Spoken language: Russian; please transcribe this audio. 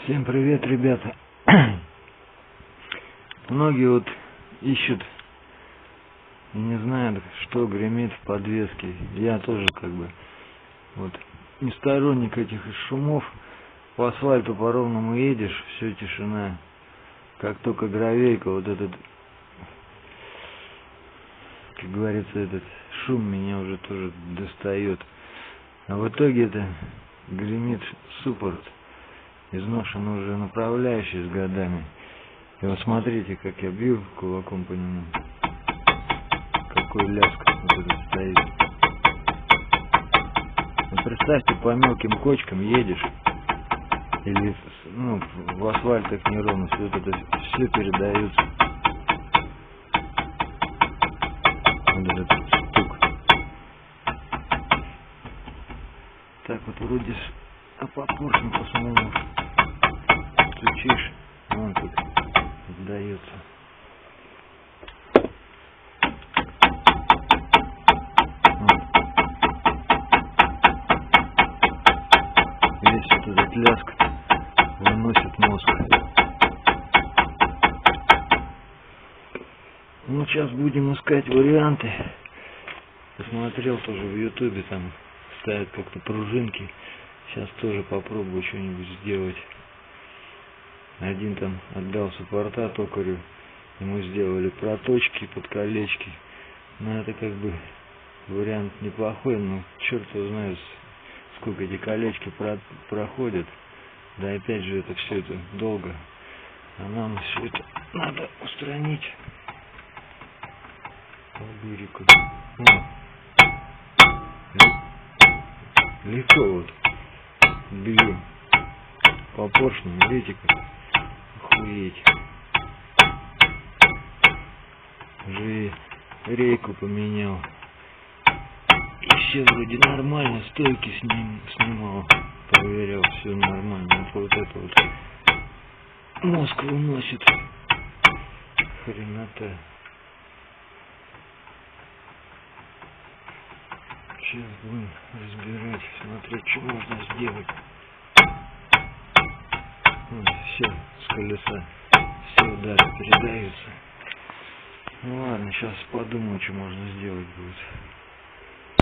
Всем привет, ребята. Многие вот ищут и не знают, что гремит в подвеске. Я тоже вот не сторонник этих шумов. По асфальту по ровному едешь, все тишина. Как только гравейка, вот этот, как говорится, этот шум меня уже тоже достает. А в итоге это гремит суппорт, изношен уже направляющий с годами. И вот смотрите, как я бью кулаком по нему. Какой лязг вот этот стоит. Вот представьте, по мелким кочкам едешь, или в асфальтах неровность, вот это все передается. Вот этот стук. Так вот вроде по поршню по самому стучишь, он тут сдается. Весь вот этот лязг выносит мозг. Ну, сейчас будем искать варианты. Посмотрел тоже в ютубе, там ставят как-то пружинки. Сейчас тоже попробую что-нибудь сделать. Один там отдал суппорта токарю, ему сделали проточки под колечки. Но это вариант неплохой, но черт его знает, сколько эти колечки проходят. Да опять же это все это долго. А нам все это надо устранить. Лабирику. Легко вот бью по поршню, видите как? Охуеть. Уже рейку поменял. И все вроде нормально, стойки снимал. Проверял, все нормально. Вот это вот мозг выносит. Хренота. Сейчас будем разбирать, смотреть, что можно сделать. Все с колеса, все удары передаются. Ну ладно, сейчас подумаю, что можно сделать будет.